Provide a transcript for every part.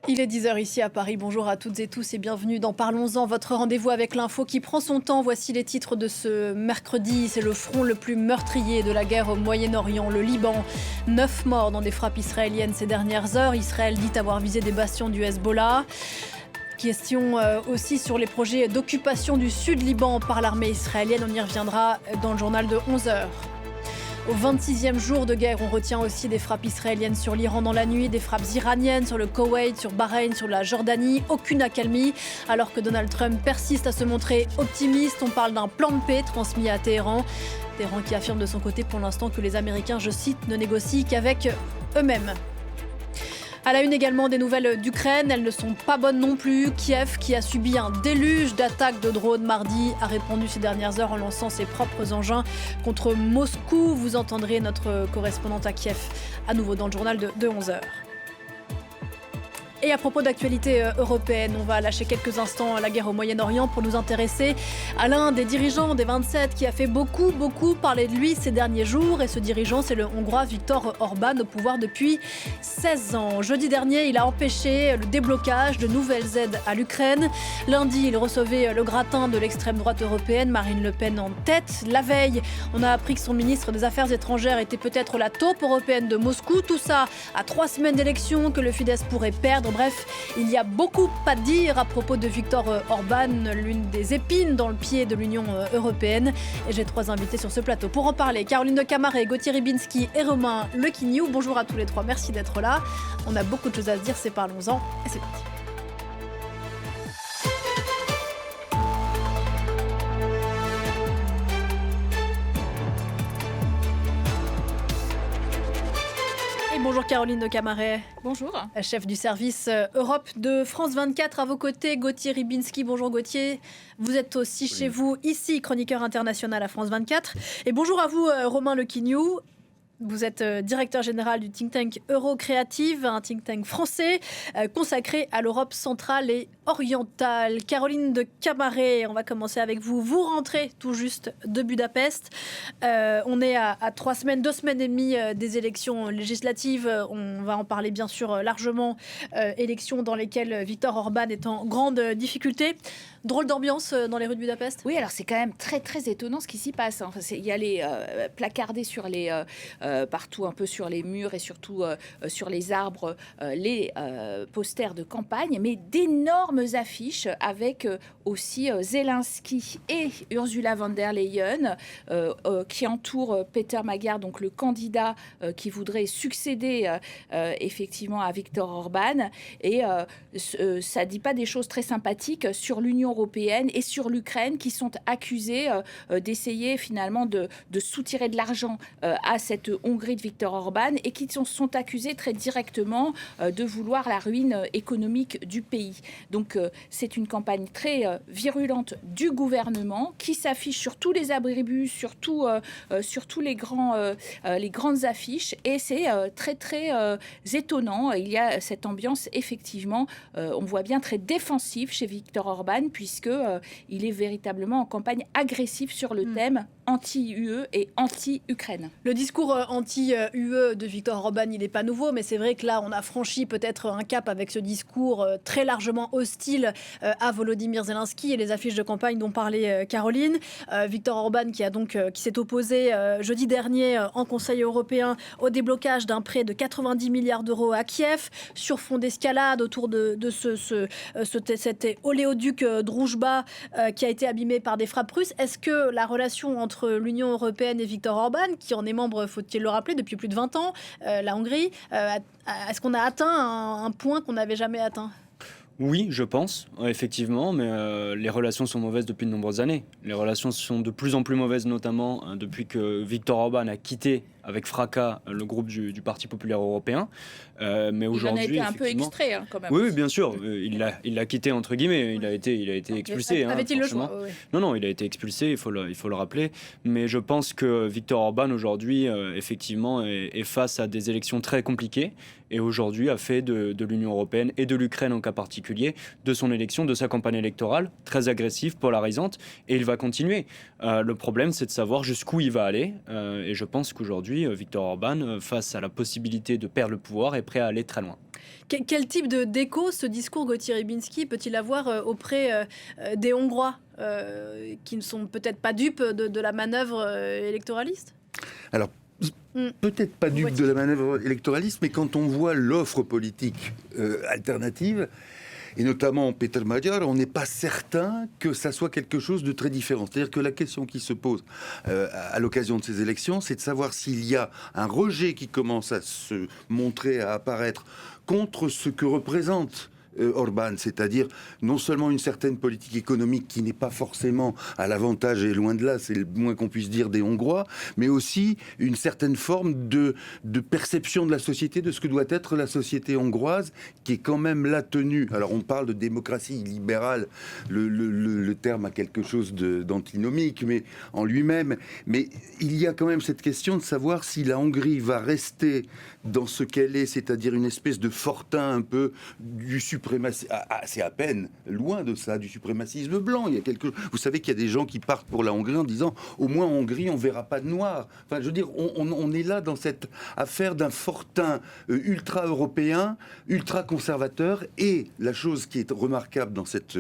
Il est 10 heures ici à Paris. Bonjour à toutes et tous et bienvenue dans Parlons-en, votre rendez-vous avec l'info qui prend son temps. Voici les titres de ce mercredi. C'est le front le plus meurtrier de la guerre au Moyen-Orient, le Liban. 9 morts dans des frappes israéliennes ces dernières heures. Israël dit avoir visé des bastions du Hezbollah. Question aussi sur les projets d'occupation du Sud-Liban par l'armée israélienne. On y reviendra dans le journal de 11 heures. Au 26e jour de guerre, on retient aussi des frappes israéliennes sur l'Iran dans la nuit, des frappes iraniennes sur le Koweït, sur Bahreïn, sur la Jordanie. Aucune accalmie. Alors que Donald Trump persiste à se montrer optimiste, on parle d'un plan de paix transmis à Téhéran. Téhéran qui affirme de son côté pour l'instant que les Américains, je cite, ne négocient qu'avec eux-mêmes. À la une également des nouvelles d'Ukraine, elles ne sont pas bonnes non plus. Kiev, qui a subi un déluge d'attaques de drones mardi, a répondu ces dernières heures en lançant ses propres engins contre Moscou. Vous entendrez notre correspondante à Kiev à nouveau dans le journal de 11h. Et à propos d'actualité européenne, on va lâcher quelques instants la guerre au Moyen-Orient pour nous intéresser à l'un des dirigeants des 27 qui a fait beaucoup parler de lui ces derniers jours. Et ce dirigeant, c'est le Hongrois Viktor Orban, au pouvoir depuis 16 ans. Jeudi dernier, il a empêché le déblocage de nouvelles aides à l'Ukraine. Lundi, il recevait le gratin de l'extrême droite européenne, Marine Le Pen en tête. La veille, on a appris que son ministre des Affaires étrangères était peut-être la taupe européenne de Moscou. Tout ça à 3 semaines d'élection que le Fidesz pourrait perdre. Bref, il y a beaucoup à dire à propos de Viktor Orban, l'une des épines dans le pied de l'Union européenne. Et j'ai 3 invités sur ce plateau pour en parler. Caroline de Camaret, Gauthier Rybinski et Romain Lequignou. Bonjour à tous les trois, merci d'être là. On a beaucoup de choses à se dire, c'est Parlons-en et c'est parti. Bonjour Caroline de Camaret. Bonjour. Chef du service Europe de France 24. À vos côtés, Gauthier Rybinski. Bonjour Gauthier. Vous êtes aussi chez vous, ici, chroniqueur international à France 24. Et bonjour à vous, Romain Lequignou. Vous êtes directeur général du think tank Eurocréative, un think tank français consacré à l'Europe centrale et orientale. Caroline de Camaret, on va commencer avec vous. Vous rentrez tout juste de Budapest. On est à 3 semaines, 2 semaines et demie des élections législatives. On va en parler bien sûr largement. Élections dans lesquelles Viktor Orban est en grande difficulté. Drôle d'ambiance dans les rues de Budapest. Oui, alors c'est quand même très étonnant ce qui s'y passe. Enfin, il y a les placardés sur les partout un peu sur les murs et surtout sur les arbres, les posters de campagne, mais d'énormes affiches avec aussi Zelensky et Ursula von der Leyen qui entourent Peter Magyar, donc le candidat qui voudrait succéder effectivement à Viktor Orban. Et ça dit pas des choses très sympathiques sur l'Union européenne et sur l'Ukraine qui sont accusés d'essayer finalement de soutirer de l'argent à cette Hongrie de Viktor Orban et qui sont accusés très directement de vouloir la ruine économique du pays. Donc c'est une campagne très virulente du gouvernement qui s'affiche sur tous les abribus, sur tous les grandes affiches, et c'est très étonnant. Il y a cette ambiance effectivement, on voit bien très défensive chez Viktor Orban puisque il est véritablement en campagne agressive sur le thème anti-UE et anti-Ukraine. Le discours anti-UE de Viktor Orban, il n'est pas nouveau, mais c'est vrai que là, on a franchi peut-être un cap avec ce discours très largement hostile à Volodymyr Zelensky et les affiches de campagne dont parlait Caroline. Viktor Orban qui s'est opposé jeudi dernier en Conseil européen au déblocage d'un prêt de 90 milliards d'euros à Kiev sur fond d'escalade autour de cet oléoduc Druzhba qui a été abîmé par des frappes russes. Est-ce que la relation entre l'Union européenne et Viktor Orban, qui en est membre, faut-il le rappeler, depuis plus de 20 ans, la Hongrie, est-ce qu'on a atteint un point qu'on n'avait jamais atteint ? Oui, je pense, effectivement, mais les relations sont mauvaises depuis de nombreuses années. Les relations sont de plus en plus mauvaises, notamment depuis que Viktor Orban a quitté avec fracas le groupe du Parti populaire européen. Mais aujourd'hui, il en a été un peu extrait, quand même. Oui, bien sûr. Il l'a quitté, entre guillemets. Il a été expulsé. Avait-il le choix ? Oui. Non, il a été expulsé, il faut le rappeler. Mais je pense que Viktor Orban, aujourd'hui, effectivement, est face à des élections très compliquées. Et aujourd'hui, a fait de l'Union européenne et de l'Ukraine en cas particulier, de son élection, de sa campagne électorale, très agressive, polarisante. Et il va continuer. Le problème, c'est de savoir jusqu'où il va aller. Et je pense qu'aujourd'hui, aujourd'hui, Viktor Orban, face à la possibilité de perdre le pouvoir, est prêt à aller très loin. Quel type d'écho ce discours Gauthier Rybinski peut-il avoir auprès des Hongrois qui ne sont peut-être pas dupes de la manœuvre électoraliste ? Alors, peut-être pas dupes de la manœuvre électoraliste, mais quand on voit l'offre politique alternative, et notamment Péter Magyar, on n'est pas certain que ça soit quelque chose de très différent. C'est-à-dire que la question qui se pose à l'occasion de ces élections, c'est de savoir s'il y a un rejet qui commence à se montrer, à apparaître contre ce que représente Orban, c'est-à-dire non seulement une certaine politique économique qui n'est pas forcément à l'avantage, et loin de là, c'est le moins qu'on puisse dire des Hongrois, mais aussi une certaine forme de perception de la société, de ce que doit être la société hongroise, qui est quand même là tenue. Alors on parle de démocratie libérale, le terme a quelque chose d'antinomique, mais en lui-même, mais il y a quand même cette question de savoir si la Hongrie va rester dans ce qu'elle est, c'est-à-dire une espèce de fortin un peu du suprémacisme, c'est à peine loin de ça, du suprémacisme blanc. Il y a vous savez qu'il y a des gens qui partent pour la Hongrie en disant au moins en Hongrie on verra pas de noirs. Enfin, je veux dire, on est là dans cette affaire d'un fortin ultra-européen, ultra-conservateur. Et la chose qui est remarquable dans cette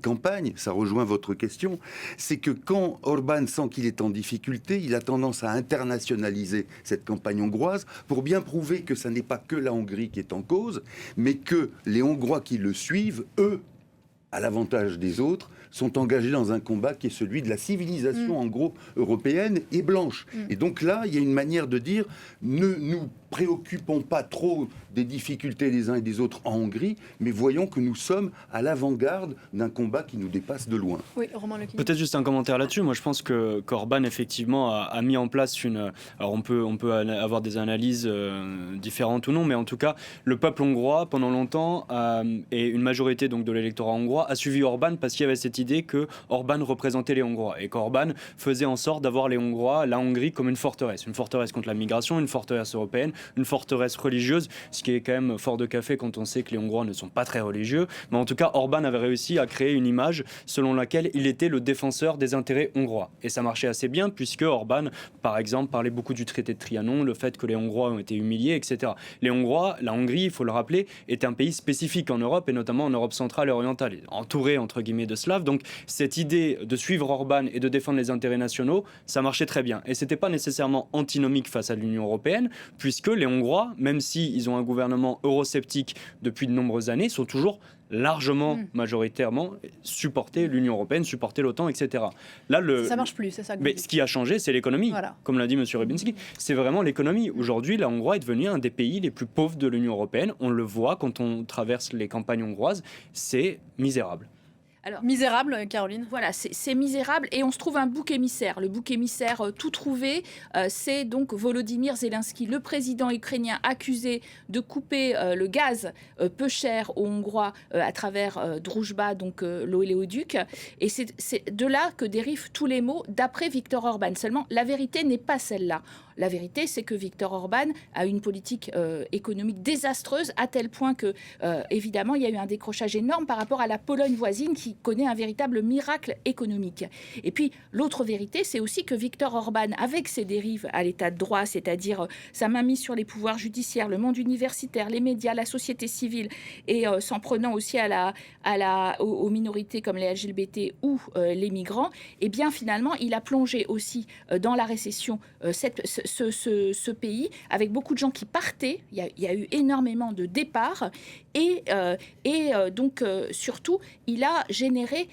campagne, ça rejoint votre question, c'est que quand Orban sent qu'il est en difficulté, il a tendance à internationaliser cette campagne hongroise pour bien prouver que ça n'est pas que la Hongrie qui est en cause, mais que les Hongrois qui le suivent, eux, à l'avantage des autres, sont engagés dans un combat qui est celui de la civilisation, en gros, européenne et blanche. Et donc là, il y a une manière de dire, ne nous préoccupons pas trop des difficultés des uns et des autres en Hongrie, mais voyons que nous sommes à l'avant-garde d'un combat qui nous dépasse de loin. Oui, Romain Lecquigny. Peut-être juste un commentaire là-dessus. Moi, je pense que qu'Orban, effectivement, a mis en place une... Alors, on peut avoir des analyses différentes ou non, mais en tout cas, le peuple hongrois, pendant longtemps, et une majorité donc, de l'électorat hongrois, a suivi Orban parce qu'il y avait cette idée que Orban représentait les Hongrois et qu'Orban faisait en sorte d'avoir les Hongrois, la Hongrie, comme une forteresse contre la migration, une forteresse européenne, une forteresse religieuse, ce qui est quand même fort de café quand on sait que les Hongrois ne sont pas très religieux. Mais en tout cas, Orban avait réussi à créer une image selon laquelle il était le défenseur des intérêts hongrois. Et ça marchait assez bien puisque Orban, par exemple, parlait beaucoup du traité de Trianon, le fait que les Hongrois ont été humiliés, etc. Les Hongrois, la Hongrie, il faut le rappeler, est un pays spécifique en Europe et notamment en Europe centrale et orientale, entouré entre guillemets de Slaves. Donc cette idée de suivre Orban et de défendre les intérêts nationaux, ça marchait très bien. Et c'était pas nécessairement antinomique face à l'Union européenne, puisque les Hongrois, même s'ils ont un gouvernement eurosceptique depuis de nombreuses années, sont toujours largement, majoritairement, supporter l'Union européenne, supporter l'OTAN, etc. Là, ça marche plus, c'est ça que mais ce qui a changé, c'est l'économie. Voilà. Comme l'a dit M. Rybinski, c'est vraiment l'économie. Aujourd'hui, la Hongrie est devenue un des pays les plus pauvres de l'Union européenne. On le voit quand on traverse les campagnes hongroises. C'est misérable. Alors, misérable, Caroline. Voilà, c'est misérable et on se trouve un bouc émissaire. Le bouc émissaire tout trouvé, c'est donc Volodymyr Zelensky, le président ukrainien accusé de couper le gaz peu cher aux Hongrois à travers Druzhba, donc l'oléoduc. Et c'est de là que dérivent tous les mots d'après Viktor Orban. Seulement, la vérité n'est pas celle-là. La vérité, c'est que Viktor Orban a une politique économique désastreuse à tel point que, évidemment, il y a eu un décrochage énorme par rapport à la Pologne voisine qui connaît un véritable miracle économique. Et puis, l'autre vérité, c'est aussi que Viktor Orban, avec ses dérives à l'état de droit, c'est-à-dire sa mainmise sur les pouvoirs judiciaires, le monde universitaire, les médias, la société civile, et s'en prenant aussi aux minorités comme les LGBT ou les migrants, eh bien, finalement, il a plongé aussi dans la récession ce pays, avec beaucoup de gens qui partaient. Il y a eu énormément de départs et donc surtout il a généré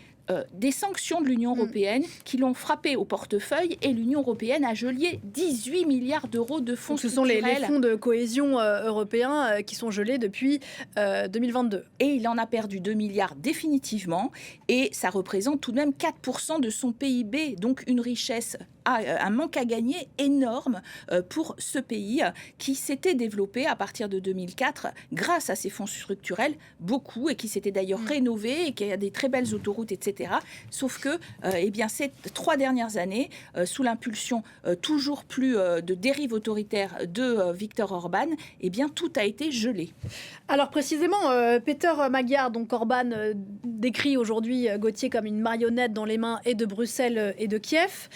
des sanctions de l'Union européenne qui l'ont frappé au portefeuille et l'Union européenne a gelé 18 milliards d'euros de fonds structurels. Ce sont les fonds de cohésion européens qui sont gelés depuis 2022. Et il en a perdu 2 milliards définitivement et ça représente tout de même 4% de son PIB, donc une richesse, un manque à gagner énorme pour ce pays qui s'était développé à partir de 2004 grâce à ces fonds structurels, beaucoup, et qui s'était d'ailleurs rénové et qui a des très belles autoroutes, etc. Sauf que eh bien, ces 3 dernières années, sous l'impulsion toujours plus de dérive autoritaire de Viktor Orban, eh bien, tout a été gelé. Alors précisément, Péter Magyar, donc Orban décrit aujourd'hui Gauthier comme une marionnette dans les mains et de Bruxelles et de Kiev.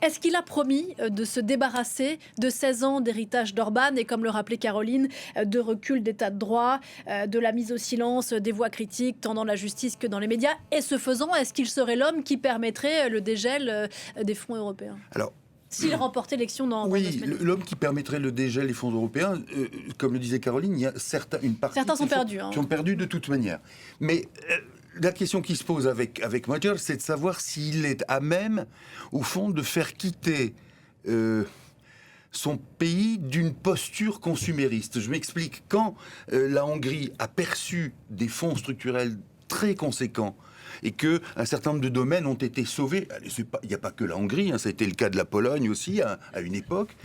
Est-ce qu'il a promis de se débarrasser de 16 ans d'héritage d'Orban et, comme le rappelait Caroline, de recul d'état de droit, de la mise au silence des voix critiques, tant dans la justice que dans les médias? Et ce faisant, est-ce qu'il serait l'homme qui permettrait le dégel des fonds européens? Alors, s'il remportait l'élection dans 2 semaines. L'homme qui permettrait le dégel des fonds européens, comme le disait Caroline, il y a une partie certains sont perdus. Qui ont perdu de toute manière. Mais la question qui se pose avec Magyar, c'est de savoir s'il est à même, au fond, de faire quitter son pays d'une posture consumériste. Je m'explique. Quand la Hongrie a perçu des fonds structurels très conséquents et qu'un certain nombre de domaines ont été sauvés, il n'y a pas que la Hongrie, ça a été le cas de la Pologne aussi à une époque,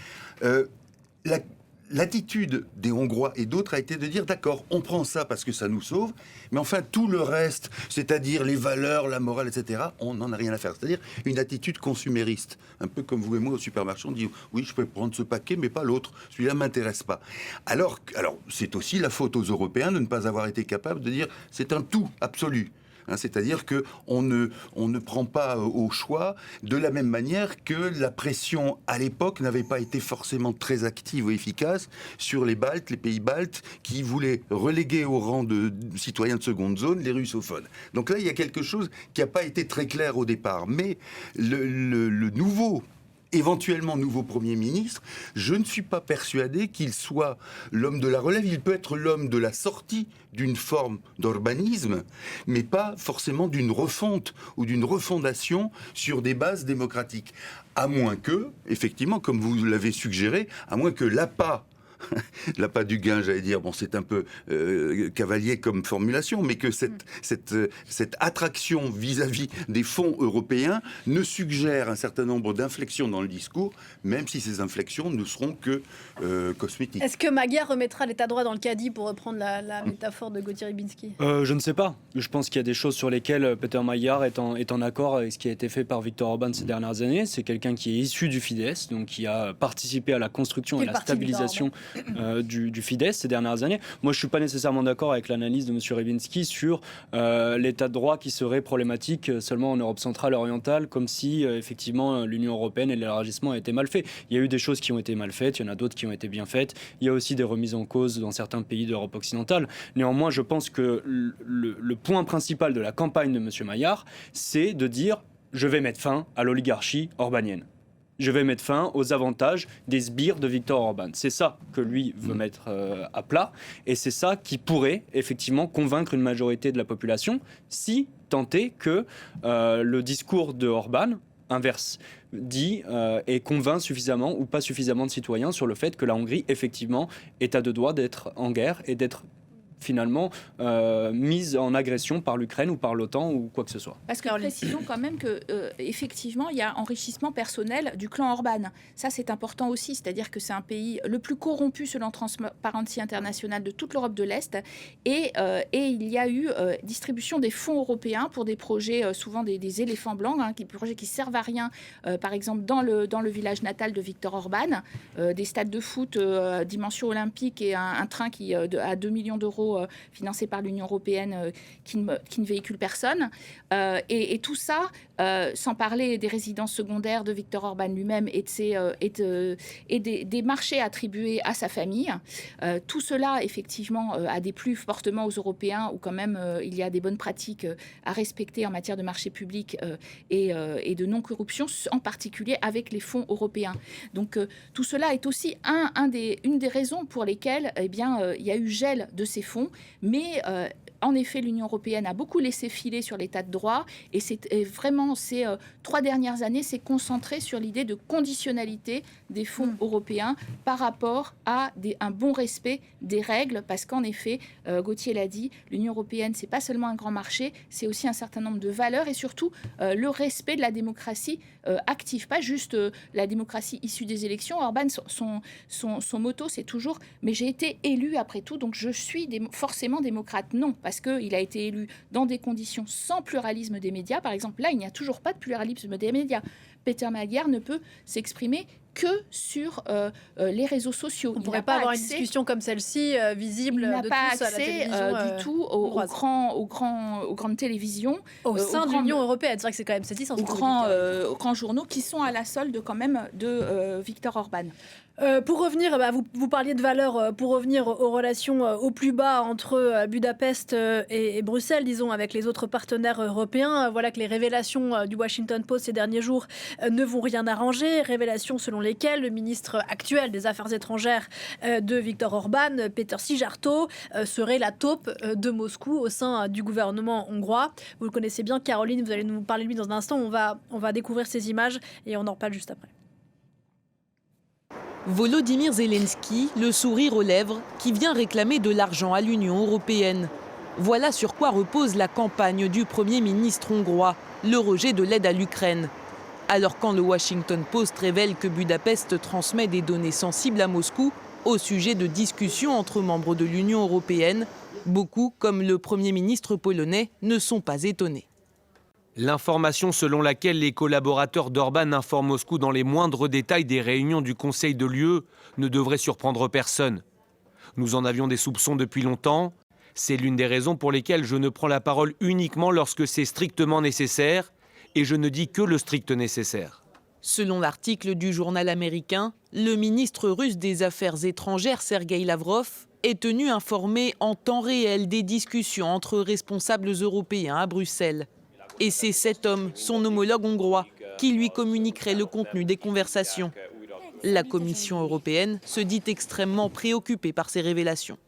l'attitude des Hongrois et d'autres a été de dire d'accord, on prend ça parce que ça nous sauve, mais enfin tout le reste, c'est-à-dire les valeurs, la morale, etc., on n'en a rien à faire. C'est-à-dire une attitude consumériste, un peu comme vous et moi au supermarché, on dit oui, je peux prendre ce paquet, mais pas l'autre, celui-là ne m'intéresse pas. Alors c'est aussi la faute aux Européens de ne pas avoir été capables de dire c'est un tout absolu. C'est-à-dire qu'on ne prend pas au choix de la même manière que la pression à l'époque n'avait pas été forcément très active ou efficace sur les Baltes, les pays baltes, qui voulaient reléguer au rang de citoyens de seconde zone les russophones. Donc là, il y a quelque chose qui n'a pas été très clair au départ. Mais le éventuellement nouveau Premier ministre, je ne suis pas persuadé qu'il soit l'homme de la relève. Il peut être l'homme de la sortie d'une forme d'orbanisme, mais pas forcément d'une refonte ou d'une refondation sur des bases démocratiques. À moins que, effectivement, comme vous l'avez suggéré, à moins que l'appât du gain, j'allais dire, bon, c'est un peu cavalier comme formulation, mais que cette attraction vis-à-vis des fonds européens ne suggère un certain nombre d'inflexions dans le discours, même si ces inflexions ne seront que cosmétiques. Est-ce que Magyar remettra l'état de droit dans le caddie, pour reprendre la métaphore de Gauthier Rybinski? Je ne sais pas. Je pense qu'il y a des choses sur lesquelles Peter Magyar est en accord avec ce qui a été fait par Viktor Orban ces dernières années. C'est quelqu'un qui est issu du Fidesz, donc qui a participé à la construction et à la stabilisation du Fidesz ces dernières années. Moi, je ne suis pas nécessairement d'accord avec l'analyse de M. Rybinski sur l'état de droit qui serait problématique seulement en Europe centrale et orientale, comme si effectivement l'Union européenne et l'élargissement étaient mal faits. Il y a eu des choses qui ont été mal faites, il y en a d'autres qui ont été bien faites. Il y a aussi des remises en cause dans certains pays d'Europe occidentale. Néanmoins, je pense que le point principal de la campagne de M. Magyar, c'est de dire « je vais mettre fin à l'oligarchie orbanienne ». Je vais mettre fin aux avantages des sbires de Viktor Orban. C'est ça que lui veut mettre à plat. Et c'est ça qui pourrait effectivement convaincre une majorité de la population, si tant est que le discours de Orban inverse dit et convainc suffisamment ou pas suffisamment de citoyens sur le fait que la Hongrie, effectivement, est à deux doigts d'être en guerre et d'être finalement mise en agression par l'Ukraine ou par l'OTAN ou quoi que ce soit. Parce que précisons quand même que effectivement il y a enrichissement personnel du clan Orban. Ça c'est important aussi, c'est-à-dire que c'est un pays le plus corrompu selon Transparency International de toute l'Europe de l'Est et il y a eu distribution des fonds européens pour des projets souvent des éléphants blancs, des projets qui servent à rien, par exemple dans le village natal de Viktor Orban, des stades de foot dimension olympique et un train qui à 2 millions d'euros financé par l'Union européenne qui ne véhicule personne. Et tout ça, sans parler des résidences secondaires de Viktor Orban lui-même et des marchés attribués à sa famille. Tout cela, effectivement, a déplu fortement aux Européens où quand même il y a des bonnes pratiques à respecter en matière de marché public et de non-corruption, en particulier avec les fonds européens. Donc tout cela est aussi une des raisons pour lesquelles il y a eu gel de ces fonds, mais en effet, l'Union européenne a beaucoup laissé filer sur l'état de droit et vraiment ces 3 dernières années s'est concentrée sur l'idée de conditionnalité des fonds européens par rapport à un bon respect des règles, parce qu'en effet, Gauthier l'a dit, l'Union européenne, c'est pas seulement un grand marché, c'est aussi un certain nombre de valeurs et surtout le respect de la démocratie active, pas juste la démocratie issue des élections. Orban, son motto, c'est toujours « mais j'ai été élu après tout, donc je suis forcément démocrate ». Non, parce qu'il a été élu dans des conditions sans pluralisme des médias. Par exemple, là, il n'y a toujours pas de pluralisme des médias. Peter Magyar ne peut s'exprimer que sur les réseaux sociaux. On ne pourrait pas avoir une discussion comme celle-ci visible de tous à la télévision du tout aux grandes télévisions. Au sein de l'Union européenne, c'est vrai que c'est quand même cette licence. Aux grands journaux qui sont à la solde quand même de Viktor Orban. Pour revenir, vous parliez de valeurs, pour revenir aux relations au plus bas entre Budapest et Bruxelles, disons, avec les autres partenaires européens. Voilà que les révélations du Washington Post ces derniers jours ne vont rien arranger. Révélations selon lesquelles le ministre actuel des Affaires étrangères de Viktor Orban, Péter Szijjártó, serait la taupe de Moscou au sein du gouvernement hongrois. Vous le connaissez bien, Caroline, vous allez nous parler de lui dans un instant. On va découvrir ces images et on en reparle juste après. Volodymyr Zelensky, le sourire aux lèvres, qui vient réclamer de l'argent à l'Union européenne. Voilà sur quoi repose la campagne du Premier ministre hongrois, le rejet de l'aide à l'Ukraine. Alors quand le Washington Post révèle que Budapest transmet des données sensibles à Moscou au sujet de discussions entre membres de l'Union européenne, beaucoup, comme le Premier ministre polonais, ne sont pas étonnés. L'information selon laquelle les collaborateurs d'Orban informent Moscou dans les moindres détails des réunions du Conseil de l'UE ne devrait surprendre personne. Nous en avions des soupçons depuis longtemps. C'est l'une des raisons pour lesquelles je ne prends la parole uniquement lorsque c'est strictement nécessaire, et je ne dis que le strict nécessaire. Selon l'article du journal américain, le ministre russe des Affaires étrangères, Sergueï Lavrov, est tenu informé en temps réel des discussions entre responsables européens à Bruxelles. Et c'est cet homme, son homologue hongrois, qui lui communiquerait le contenu des conversations. La Commission européenne se dit extrêmement préoccupée par ces révélations.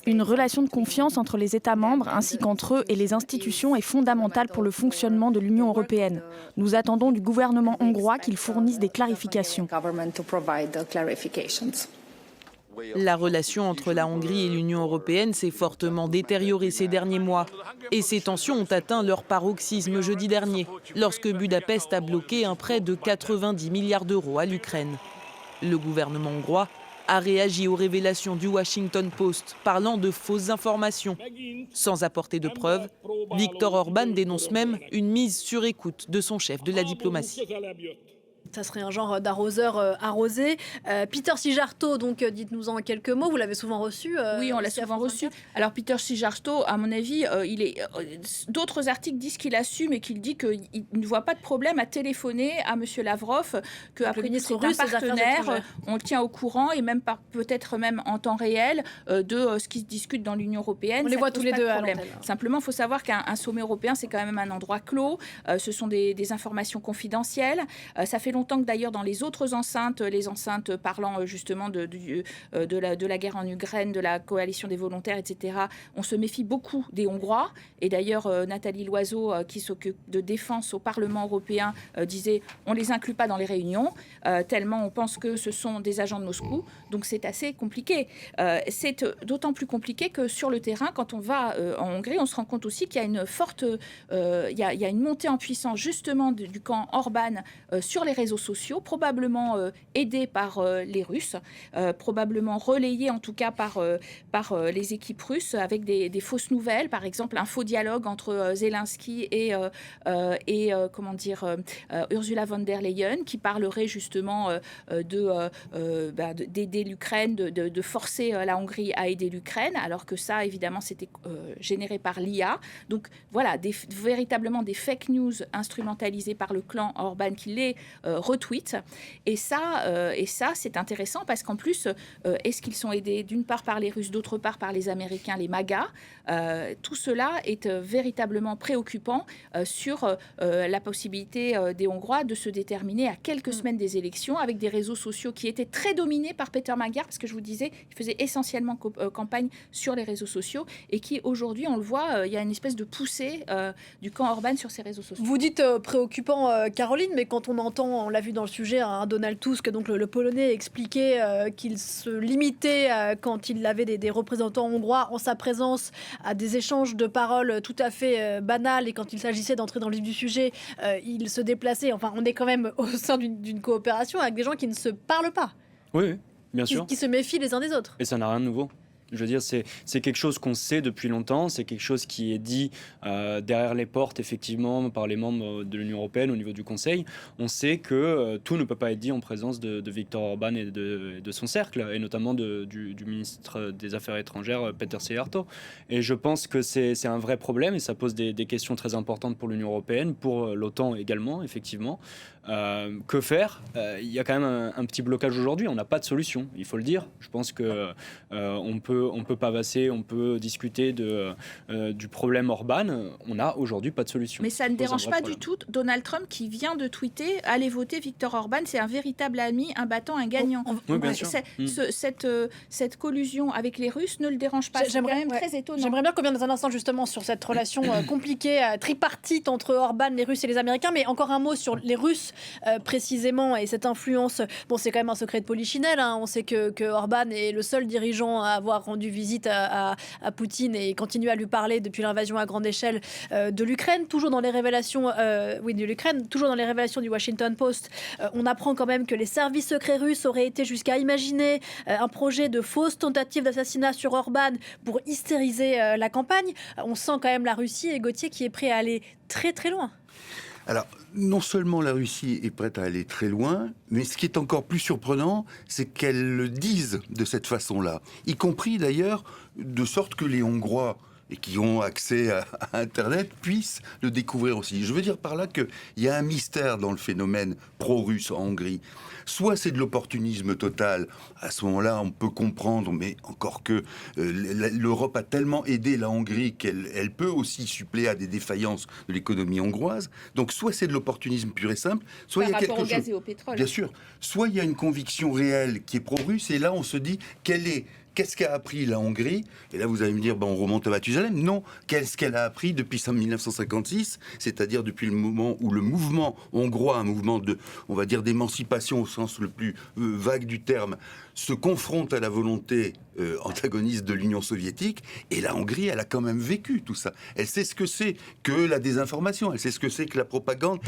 Une relation de confiance entre les États membres ainsi qu'entre eux et les institutions est fondamentale pour le fonctionnement de l'Union européenne. Nous attendons du gouvernement hongrois qu'il fournisse des clarifications. La relation entre la Hongrie et l'Union européenne s'est fortement détériorée ces derniers mois. Et ces tensions ont atteint leur paroxysme jeudi dernier, lorsque Budapest a bloqué un prêt de 90 milliards d'euros à l'Ukraine. Le gouvernement hongrois a réagi aux révélations du Washington Post, parlant de fausses informations. Sans apporter de preuves, Viktor Orban dénonce même une mise sur écoute de son chef de la diplomatie. Ça serait un genre d'arroseur arrosé. Péter Szijjártó, donc dites-nous en quelques mots, vous l'avez souvent reçu Oui, on l'a souvent reçu. Alors Péter Szijjártó, à mon avis, d'autres articles disent qu'il assume et qu'il dit qu'il ne voit pas de problème à téléphoner à M. Lavrov, qu'après c'est un partenaire, on le tient au courant et même peut-être même en temps réel de ce qui se discute dans l'Union européenne. On les voit tous les deux à l'antenne. Simplement, il faut savoir qu'un sommet européen, c'est quand même un endroit clos. Ce sont des informations confidentielles. Ça fait longtemps que d'ailleurs dans les autres enceintes, les enceintes parlant justement de la guerre en Ukraine, de la coalition des volontaires, etc., on se méfie beaucoup des Hongrois. Et d'ailleurs, Nathalie Loiseau, qui s'occupe de défense au Parlement européen, disait on ne les inclut pas dans les réunions, tellement on pense que ce sont des agents de Moscou. Donc c'est assez compliqué. C'est d'autant plus compliqué que sur le terrain, quand on va en Hongrie, on se rend compte aussi qu'il y a une forte... il y a une montée en puissance justement du camp Orban sur les réseaux sociaux, probablement aidés par les Russes, probablement relayés en tout cas par les équipes russes avec des fausses nouvelles, par exemple un faux dialogue entre Zelensky et Ursula von der Leyen qui parlerait justement d'aider l'Ukraine, de forcer la Hongrie à aider l'Ukraine, alors que ça évidemment c'était généré par l'IA. Donc voilà, véritablement des fake news instrumentalisées par le clan Orban qui les retweet. Et ça, c'est intéressant parce qu'en plus, est-ce qu'ils sont aidés d'une part par les Russes, d'autre part par les Américains, les MAGA. Tout cela est véritablement préoccupant sur la possibilité des Hongrois de se déterminer à quelques semaines des élections avec des réseaux sociaux qui étaient très dominés par Peter Magyar, parce que je vous disais, il faisait essentiellement campagne sur les réseaux sociaux et qui aujourd'hui, on le voit, il y a une espèce de poussée du camp Orban sur ces réseaux sociaux. Vous dites préoccupant, Caroline, mais quand on entend, on l'a vu dans le sujet, Donald Tusk, donc le Polonais, expliquait qu'il se limitait quand il avait des représentants hongrois en sa présence à des échanges de paroles tout à fait banals, et quand il s'agissait d'entrer dans le vif du sujet, il se déplaçait. Enfin, on est quand même au sein d'une coopération avec des gens qui ne se parlent pas. Oui, bien sûr. Qui se méfient les uns des autres. Et ça n'a rien de nouveau. Je veux dire, c'est quelque chose qu'on sait depuis longtemps, c'est quelque chose qui est dit derrière les portes, effectivement, par les membres de l'Union européenne au niveau du Conseil. On sait que tout ne peut pas être dit en présence de Viktor Orban et de son cercle, et notamment du ministre des Affaires étrangères, Peter Szijjártó. Et je pense que c'est un vrai problème, et ça pose des questions très importantes pour l'Union européenne, pour l'OTAN également, effectivement. Que faire ? Il y a quand même un petit blocage aujourd'hui, on n'a pas de solution, il faut le dire. Je pense que on peut pavasser, on peut discuter du problème Orban. On n'a aujourd'hui pas de solution. Mais ça ne dérange pas du tout Donald Trump qui vient de tweeter « Allez voter Viktor Orban, c'est un véritable ami, un battant, un gagnant ». Oui, bien sûr. Cette collusion avec les Russes ne le dérange pas. C'est quand même très étonnant. J'aimerais bien qu'on vienne dans un instant justement sur cette relation compliquée, tripartite entre Orban, les Russes et les Américains. Mais encore un mot sur les Russes précisément et cette influence. Bon, c'est quand même un secret de polichinelle. Hein. On sait que Orban est le seul dirigeant à avoir rendu visite à Poutine et continue à lui parler depuis l'invasion à grande échelle de l'Ukraine. Toujours dans les révélations, de l'Ukraine, toujours dans les révélations du Washington Post, on apprend quand même que les services secrets russes auraient été jusqu'à imaginer un projet de fausse tentative d'assassinat sur Orban pour hystériser la campagne. On sent quand même la Russie et Gauthier qui est prêt à aller très très loin. Alors, non seulement la Russie est prête à aller très loin, mais ce qui est encore plus surprenant, c'est qu'elle le dise de cette façon-là. Y compris d'ailleurs, de sorte que les Hongrois, et qui ont accès à Internet, puissent le découvrir aussi. Je veux dire par là qu'il y a un mystère dans le phénomène pro-russe en Hongrie. Soit c'est de l'opportunisme total, à ce moment-là on peut comprendre, mais encore que l'Europe a tellement aidé la Hongrie qu'elle peut aussi suppléer à des défaillances de l'économie hongroise. Donc soit c'est de l'opportunisme pur et simple, soit il y a quelque chose... Par rapport au gaz et au pétrole. Bien sûr. Soit il y a une conviction réelle qui est pro-russe, et là on se dit qu'est-ce qu'a appris la Hongrie ? Et là, vous allez me dire, on remonte à Mathusalem. Non, qu'est-ce qu'elle a appris depuis 1956, c'est-à-dire depuis le moment où le mouvement hongrois, un mouvement on va dire, d'émancipation au sens le plus vague du terme, se confronte à la volonté antagoniste de l'Union soviétique. Et la Hongrie, elle a quand même vécu tout ça. Elle sait ce que c'est que la désinformation, elle sait ce que c'est que la propagande.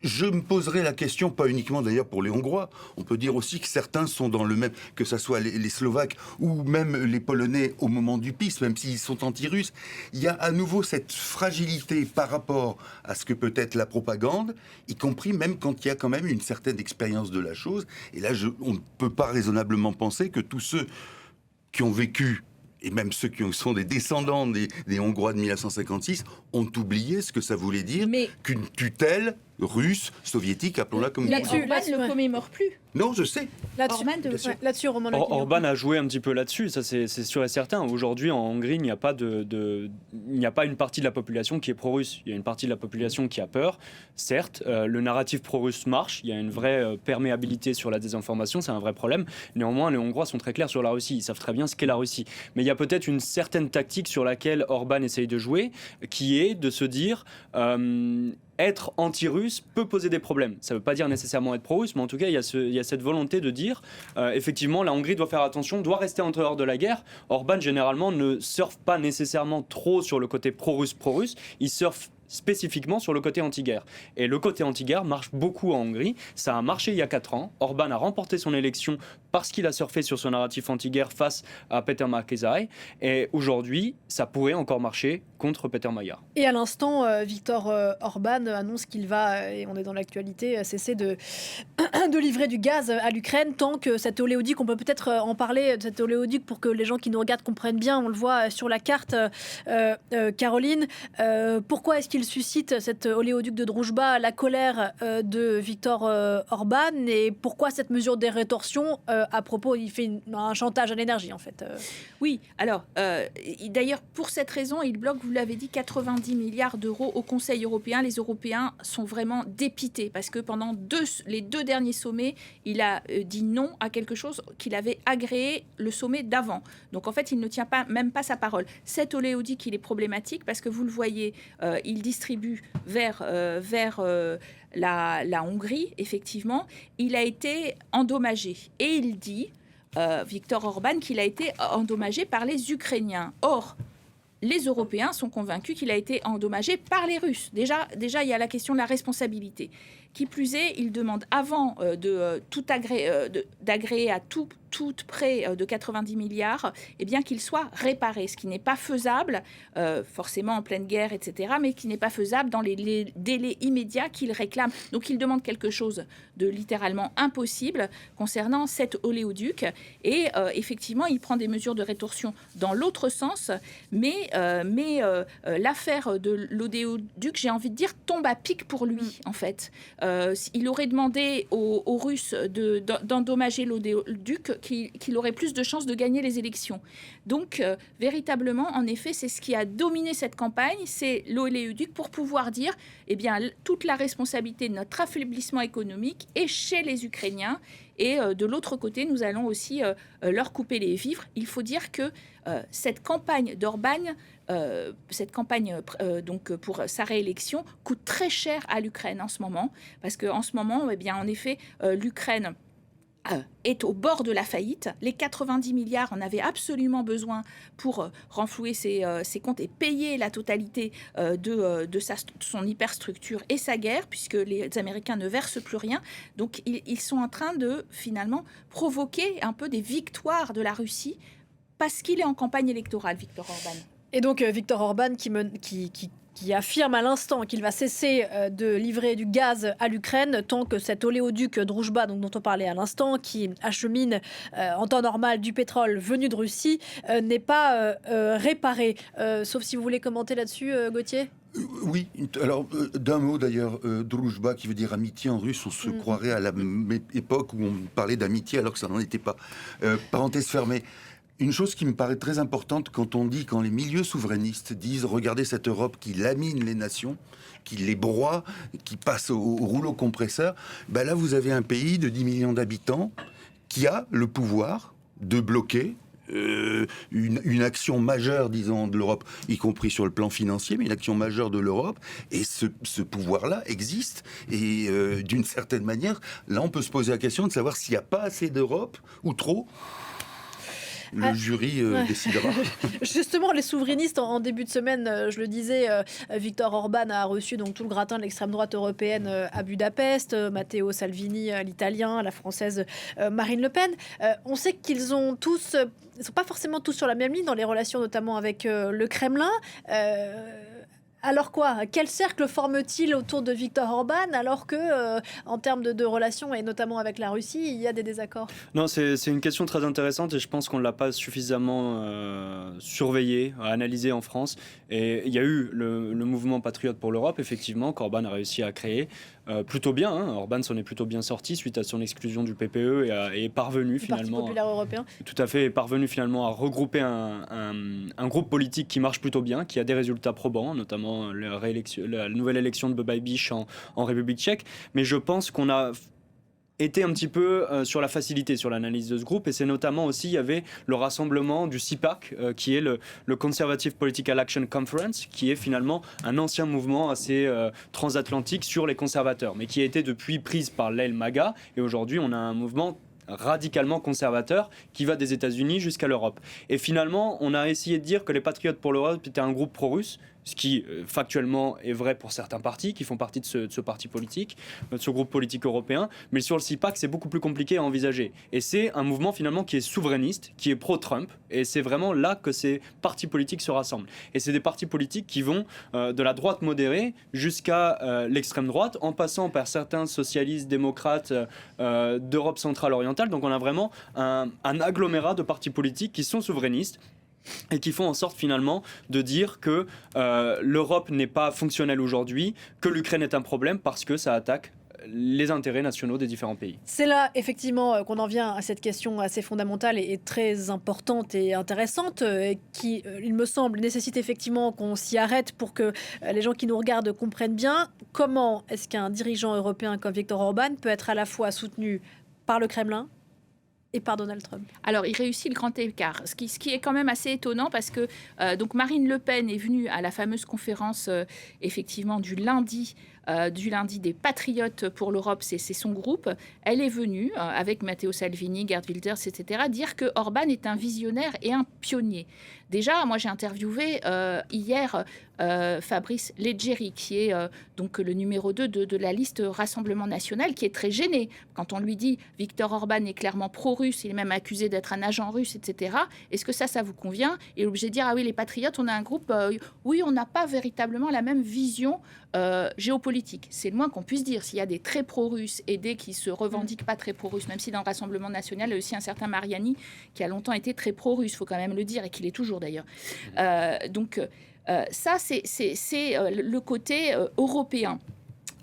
Je me poserai la question, pas uniquement d'ailleurs pour les Hongrois, on peut dire aussi que certains sont dans le même, que ce soit les Slovaques ou même les Polonais au moment du PiS, même s'ils sont anti-russes. Il y a à nouveau cette fragilité par rapport à ce que peut être la propagande, y compris même quand il y a quand même une certaine expérience de la chose. Et là, on ne peut pas raisonnablement penser que tous ceux qui ont vécu, et même ceux qui sont des descendants des Hongrois de 1956, ont oublié ce que ça voulait dire qu'une tutelle russe, soviétique, appelons-la comme là-dessus, Orban ne commémore plus. Non, je sais. Là-dessus, Roman Orban a joué un petit peu là-dessus, ça c'est sûr et certain. Aujourd'hui, en Hongrie, il n'y a pas il n'y a pas une partie de la population qui est pro-russe. Il y a une partie de la population qui a peur. Certes, le narratif pro-russe marche. Il y a une vraie perméabilité sur la désinformation. C'est un vrai problème. Néanmoins, les Hongrois sont très clairs sur la Russie. Ils savent très bien ce qu'est la Russie. Mais il y a peut-être une certaine tactique sur laquelle Orban essaye de jouer, qui est de se dire... être anti-russe peut poser des problèmes. Ça ne veut pas dire nécessairement être pro-russe, mais en tout cas, il y a cette volonté de dire, effectivement, la Hongrie doit faire attention, doit rester en dehors de la guerre. Orban, généralement, ne surfe pas nécessairement trop sur le côté pro-russe. Il surfe spécifiquement sur le côté anti-guerre. Et le côté anti-guerre marche beaucoup en Hongrie. Ça a marché il y a 4 ans. Orban a remporté son élection parce qu'il a surfé sur ce narratif anti-guerre face à Péter Márkizai. Et aujourd'hui, ça pourrait encore marcher contre Péter Magyar. Et à l'instant, Viktor Orban annonce qu'il va, et on est dans l'actualité, cesser de livrer du gaz à l'Ukraine tant que cet oléoduc, on peut peut-être en parler, de cet oléoduc pour que les gens qui nous regardent comprennent bien, on le voit sur la carte, Caroline, pourquoi est-ce qu'il suscite cet oléoduc de Druzhba, la colère de Viktor Orban, et pourquoi cette mesure des rétorsions à propos, il fait un chantage à l'énergie en fait. Oui, alors d'ailleurs pour cette raison, il bloque, vous l'avez dit, 90 milliards d'euros au Conseil européen. Les Européens sont vraiment dépités parce que pendant les 2 derniers sommets, il a dit non à quelque chose qu'il avait agréé le sommet d'avant. Donc en fait, il ne tient même pas sa parole. Cet oléoduc, il est problématique parce que vous le voyez, il distribue vers la Hongrie, effectivement. Il a été endommagé. Et il dit, Viktor Orban, qu'il a été endommagé par les Ukrainiens. Or, les Européens sont convaincus qu'il a été endommagé par les Russes. Déjà, il y a la question de la responsabilité Qui plus est, il demande avant d'agréer à tout prêt de 90 milliards, eh bien qu'il soit réparé, ce qui n'est pas faisable, forcément en pleine guerre, etc., mais qui n'est pas faisable dans les délais immédiats qu'il réclame. Donc il demande quelque chose de littéralement impossible concernant cet oléoduc, et effectivement, il prend des mesures de rétorsion dans l'autre sens, mais l'affaire de l'oléoduc, j'ai envie de dire, tombe à pic pour lui, en fait. Il aurait demandé aux Russes d'endommager l'oléoduc, qu'il aurait plus de chances de gagner les élections. Donc, véritablement, en effet, c'est ce qui a dominé cette campagne, c'est l'oléoduc, pour pouvoir dire, eh bien, toute la responsabilité de notre affaiblissement économique est chez les Ukrainiens. Et de l'autre côté, nous allons aussi leur couper les vivres. Il faut dire que cette campagne d'Orban, donc pour sa réélection, coûte très cher à l'Ukraine en ce moment, parce qu'en ce moment, eh bien, en effet, l'Ukraine est au bord de la faillite. Les 90 milliards en avaient absolument besoin pour renflouer ses comptes et payer la totalité de son hyperstructure et sa guerre, puisque les Américains ne versent plus rien. Donc ils sont en train de finalement provoquer un peu des victoires de la Russie parce qu'il est en campagne électorale, Viktor Orban. Et donc Viktor Orban qui affirme à l'instant qu'il va cesser de livrer du gaz à l'Ukraine tant que cet oléoduc Druzhba, donc dont on parlait à l'instant, qui achemine en temps normal du pétrole venu de Russie, n'est pas réparé. Sauf si vous voulez commenter là-dessus, Gauthier. Oui, alors d'un mot d'ailleurs, Druzhba qui veut dire amitié en russe, on se croirait à la même époque où on parlait d'amitié alors que ça n'en était pas. Parenthèse fermée. Une chose qui me paraît très importante quand les milieux souverainistes disent « Regardez cette Europe qui lamine les nations, qui les broie, qui passe au rouleau compresseur », ben là vous avez un pays de 10 millions d'habitants qui a le pouvoir de bloquer une action majeure, disons, de l'Europe, y compris sur le plan financier, mais une action majeure de l'Europe, et ce pouvoir-là existe, et d'une certaine manière, là on peut se poser la question de savoir s'il n'y a pas assez d'Europe, ou trop. Le jury décidera. Justement, les souverainistes, en début de semaine, je le disais, Viktor Orban a reçu donc tout le gratin de l'extrême droite européenne à Budapest, Matteo Salvini, l'italien, la française Marine Le Pen. On sait qu'ils ont tous, ils ne sont pas forcément tous sur la même ligne dans les relations, notamment avec le Kremlin. Alors quoi ? Quel cercle forme-t-il autour de Viktor Orban alors que, en termes de relations, et notamment avec la Russie, il y a des désaccords ? Non, c'est une question très intéressante et je pense qu'on ne l'a pas suffisamment surveillée, analysée en France. Et il y a eu le mouvement Patriote pour l'Europe, effectivement, qu'Orban a réussi à créer. Plutôt bien, hein. Orban s'en est plutôt bien sorti suite à son exclusion du PPE et est parvenu finalement... Parti populaire européen. Tout à fait, est parvenu finalement à regrouper un groupe politique qui marche plutôt bien, qui a des résultats probants, notamment la nouvelle élection de Bobaj Biš en République tchèque. Mais je pense qu'on a été un petit peu sur la facilité sur l'analyse de ce groupe, et c'est notamment aussi, il y avait le rassemblement du CPAC, qui est le Conservative Political Action Conference, qui est finalement un ancien mouvement assez transatlantique sur les conservateurs, mais qui a été depuis prise par l'aile MAGA, et aujourd'hui on a un mouvement radicalement conservateur qui va des États-Unis jusqu'à l'Europe. Et finalement, on a essayé de dire que les Patriotes pour l'Europe étaient un groupe pro-russe, ce qui factuellement est vrai pour certains partis qui font partie de ce parti politique, de ce groupe politique européen. Mais sur le CPAC, c'est beaucoup plus compliqué à envisager. Et c'est un mouvement finalement qui est souverainiste, qui est pro-Trump. Et c'est vraiment là que ces partis politiques se rassemblent. Et c'est des partis politiques qui vont de la droite modérée jusqu'à l'extrême droite, en passant par certains socialistes, démocrates d'Europe centrale orientale. Donc on a vraiment un agglomérat de partis politiques qui sont souverainistes et qui font en sorte finalement de dire que l'Europe n'est pas fonctionnelle aujourd'hui, que l'Ukraine est un problème parce que ça attaque les intérêts nationaux des différents pays. C'est là, effectivement, qu'on en vient à cette question assez fondamentale et très importante et intéressante, qui, il me semble, nécessite effectivement qu'on s'y arrête pour que les gens qui nous regardent comprennent bien comment est-ce qu'un dirigeant européen comme Viktor Orban peut être à la fois soutenu par le Kremlin et par Donald Trump. Alors, il réussit le grand écart, ce qui est quand même assez étonnant parce que donc Marine Le Pen est venue à la fameuse conférence effectivement du lundi du lundi des Patriotes pour l'Europe, c'est son groupe, elle est venue, avec Matteo Salvini, Geert Wilders, etc., dire que Orban est un visionnaire et un pionnier. Déjà, moi j'ai interviewé hier Fabrice Leggeri, qui est donc le numéro 2 de la liste Rassemblement National, qui est très gêné. Quand on lui dit « Viktor Orban est clairement pro-russe, il est même accusé d'être un agent russe, etc. » Est-ce que ça vous convient ? Il est obligé de dire « Ah oui, les Patriotes, on a un groupe... oui, on n'a pas véritablement la même vision géopolitique. » C'est le moins qu'on puisse dire. S'il y a des très pro-russes et des qui se revendiquent pas très pro-russes, même si dans le Rassemblement National, il y a aussi un certain Mariani qui a longtemps été très pro-russe, il faut quand même le dire, et qu'il est toujours d'ailleurs. Donc ça, c'est le côté européen.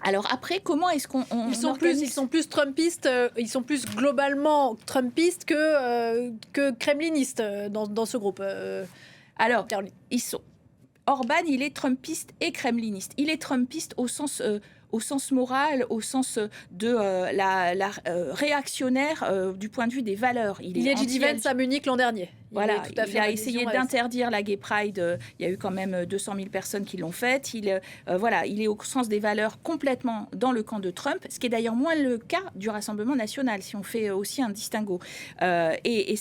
Alors après, comment est-ce qu'on ils sont plus trumpistes, ils sont plus globalement trumpistes que kremlinistes dans ce groupe. Alors, Orban, il est trumpiste et kremliniste. Il est trumpiste au sens moral, au sens de la réactionnaire du point de vue des valeurs. Il y a J.D. Vance à Munich l'an dernier. Il a essayé d'interdire la Gay Pride. Il y a eu quand même 200 000 personnes qui l'ont faite. Il est au sens des valeurs complètement dans le camp de Trump, ce qui est d'ailleurs moins le cas du Rassemblement National, si on fait aussi un distinguo. Et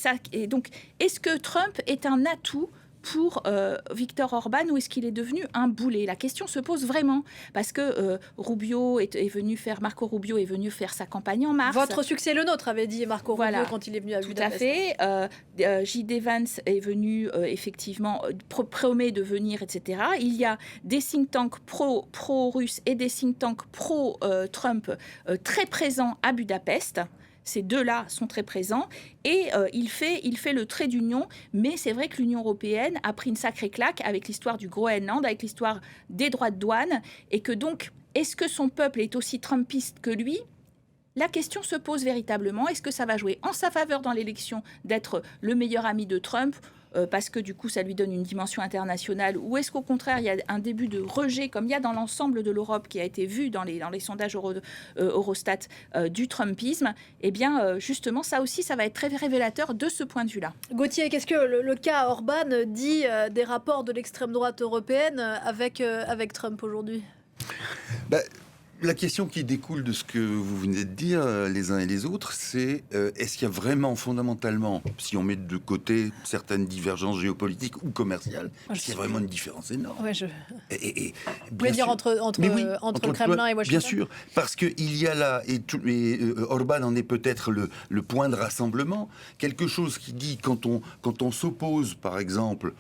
donc, est-ce que Trump est un atout pour Viktor Orban, ou est-ce qu'il est devenu un boulet ? La question se pose vraiment, parce que Marco Rubio est venu faire sa campagne en mars. Votre succès est le nôtre, avait dit Marco Rubio quand il est venu à Budapest. Tout à fait. J.D. Vance est venu, effectivement, promet de venir, etc. Il y a des think tanks pro-russes et des think tanks pro-Trump très présents à Budapest. Ces deux-là sont très présents et il fait le trait d'union. Mais c'est vrai que l'Union européenne a pris une sacrée claque avec l'histoire du Groenland, avec l'histoire des droits de douane. Et que donc, est-ce que son peuple est aussi trumpiste que lui ? La question se pose véritablement. Est-ce que ça va jouer en sa faveur dans l'élection d'être le meilleur ami de Trump ? Parce que du coup, ça lui donne une dimension internationale, ou est-ce qu'au contraire, il y a un début de rejet, comme il y a dans l'ensemble de l'Europe, qui a été vu dans les sondages Eurostat, du Trumpisme ? Eh bien, justement, ça aussi, ça va être très révélateur de ce point de vue-là. Gauthier, qu'est-ce que le cas Orban dit des rapports de l'extrême droite européenne avec Trump aujourd'hui ? La question qui découle de ce que vous venez de dire, les uns et les autres, c'est est-ce qu'il y a vraiment fondamentalement, si on met de côté certaines divergences géopolitiques ou commerciales, est-ce qu'il y a vraiment une différence énorme ? Vous voulez dire entre le Kremlin et Washington ? Bien sûr, parce qu'il y a là, et Orban en est peut-être le point de rassemblement, quelque chose qui dit quand on s'oppose, par exemple,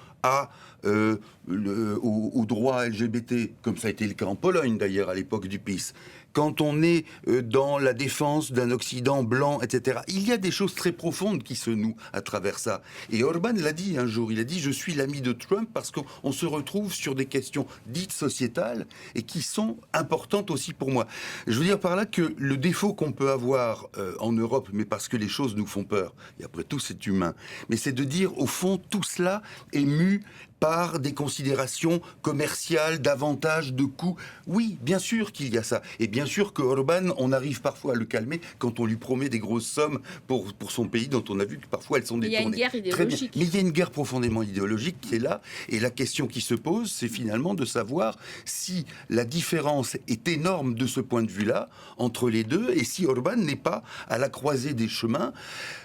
au droit LGBT, comme ça a été le cas en Pologne d'ailleurs à l'époque du PiS, quand on est dans la défense d'un Occident blanc, etc. Il y a des choses très profondes qui se nouent à travers ça. Et Orban l'a dit un jour, il a dit « Je suis l'ami de Trump parce qu'on se retrouve sur des questions dites sociétales et qui sont importantes aussi pour moi. » Je veux dire par là que le défaut qu'on peut avoir en Europe, mais parce que les choses nous font peur, et après tout c'est humain, mais c'est de dire au fond tout cela est mu par des considérations commerciales, d'avantages, de coûts. Oui, bien sûr qu'il y a ça. Et bien sûr que Orban, on arrive parfois à le calmer quand on lui promet des grosses sommes pour son pays, dont on a vu que parfois elles sont détournées. Il y a une guerre idéologique. Mais il y a une guerre profondément idéologique qui est là. Et la question qui se pose, c'est finalement de savoir si la différence est énorme de ce point de vue-là entre les deux et si Orban n'est pas à la croisée des chemins.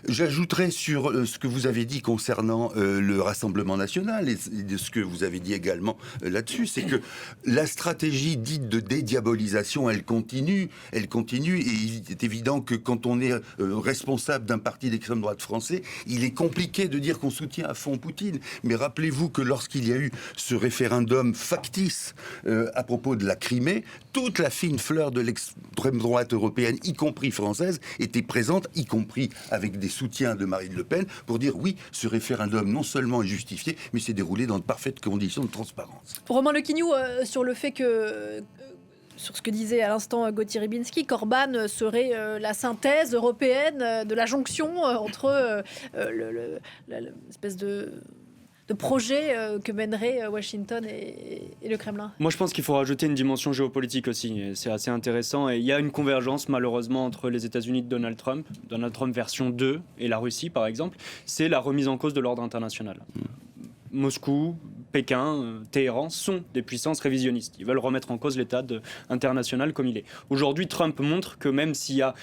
J'ajouterais sur ce que vous avez dit concernant le Rassemblement National et de ce que vous avez dit également là-dessus, c'est que la stratégie dite de dédiabolisation, elle continue, et il est évident que quand on est responsable d'un parti d'extrême droite français, il est compliqué de dire qu'on soutient à fond Poutine. Mais rappelez-vous que lorsqu'il y a eu ce référendum factice à propos de la Crimée, toute la fine fleur de l'extrême droite européenne, y compris française, était présente, y compris avec des soutiens de Marine Le Pen, pour dire oui, ce référendum non seulement est justifié, mais s'est déroulé dans de parfaites conditions de transparence. Romain Lequignoux, sur le fait que, sur ce que disait à l'instant Gauthier Rybinski, qu'Orban serait la synthèse européenne de la jonction entre l'espèce de projet que mènerait Washington et le Kremlin. Moi, je pense qu'il faut rajouter une dimension géopolitique aussi. Et c'est assez intéressant. Et il y a une convergence, malheureusement, entre les États-Unis de Donald Trump version 2, et la Russie, par exemple. C'est la remise en cause de l'ordre international. Moscou, Pékin, Téhéran sont des puissances révisionnistes. Ils veulent remettre en cause l'état international comme il est. Aujourd'hui, Trump montre que même s'il y a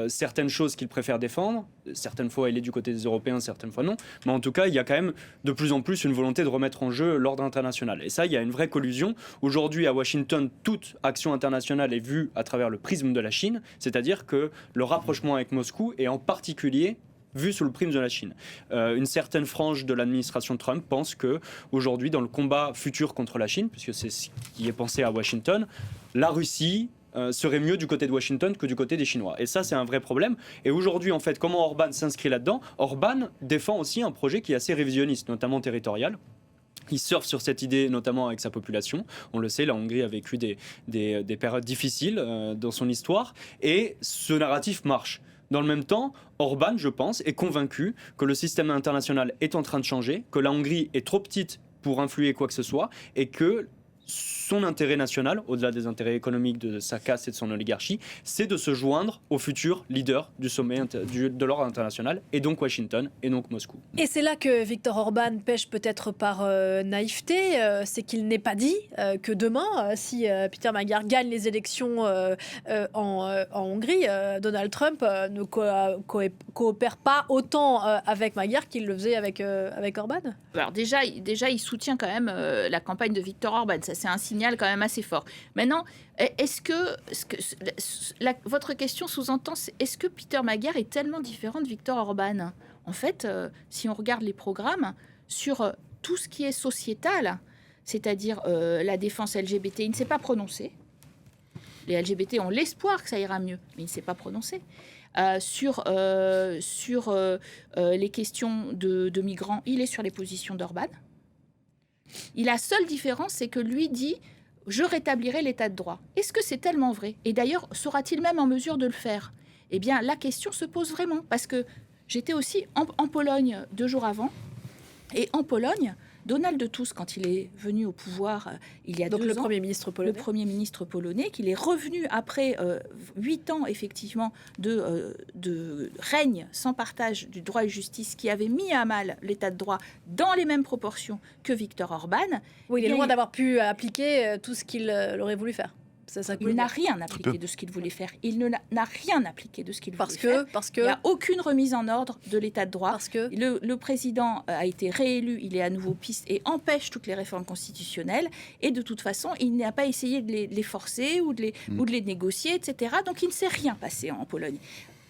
certaines choses qu'il préfère défendre, certaines fois il est du côté des Européens, certaines fois non, mais en tout cas, il y a quand même de plus en plus une volonté de remettre en jeu l'ordre international. Et ça, il y a une vraie collusion. Aujourd'hui, à Washington, toute action internationale est vue à travers le prisme de la Chine, c'est-à-dire que le rapprochement avec Moscou est en particulier vu sous le prisme de la Chine. Une certaine frange de l'administration Trump pense qu'aujourd'hui, dans le combat futur contre la Chine, puisque c'est ce qui est pensé à Washington, la Russie serait mieux du côté de Washington que du côté des Chinois. Et ça, c'est un vrai problème. Et aujourd'hui, en fait, comment Orban s'inscrit là-dedans ? Orban défend aussi un projet qui est assez révisionniste, notamment territorial. Il surfe sur cette idée, notamment avec sa population. On le sait, la Hongrie a vécu des périodes difficiles dans son histoire. Et ce narratif marche. Dans le même temps, Orban, je pense, est convaincu que le système international est en train de changer, que la Hongrie est trop petite pour influer quoi que ce soit, et que son intérêt national, au-delà des intérêts économiques de sa caste et de son oligarchie, c'est de se joindre aux futurs leaders du sommet de l'ordre international, et donc Washington, et donc Moscou. Et c'est là que Viktor Orban pêche peut-être par naïveté, c'est qu'il n'est pas dit que demain, si Peter Magyar gagne les élections en Hongrie, Donald Trump ne coopère pas autant avec Magyar qu'il le faisait avec Orban. Alors déjà, il soutient quand même la campagne de Viktor Orban. Ça, c'est un signal quand même assez fort. Maintenant, est-ce que votre question sous-entend, est-ce que Peter Magyar est tellement différent de Viktor Orban ? En fait, si on regarde les programmes sur tout ce qui est sociétal, c'est-à-dire la défense LGBT, il ne s'est pas prononcé. Les LGBT ont l'espoir que ça ira mieux, mais il ne s'est pas prononcé. Sur les questions de migrants, il est sur les positions d'Orban. La seule différence, c'est que lui dit « je rétablirai l'état de droit ». Est-ce que c'est tellement vrai ? Et d'ailleurs, sera-t-il même en mesure de le faire ? Eh bien, la question se pose vraiment, parce que j'étais aussi en Pologne 2 jours avant, et en Pologne, Donald Tusk, quand il est venu au pouvoir il y a 2 ans, le Premier ministre polonais, qu'il est revenu après 8 ans effectivement de règne sans partage du droit et justice, qui avait mis à mal l'état de droit dans les mêmes proportions que Viktor Orban. Oui, il est loin d'avoir pu appliquer tout ce qu'il aurait voulu faire. Il n'a rien appliqué de ce qu'il voulait faire. Il n'a rien appliqué de ce qu'il voulait faire. Parce que il n'y a aucune remise en ordre de l'état de droit. Parce que le président a été réélu, il est à nouveau piste et empêche toutes les réformes constitutionnelles. Et de toute façon, il n'a pas essayé de les forcer ou de les négocier, etc. Donc il ne s'est rien passé en Pologne.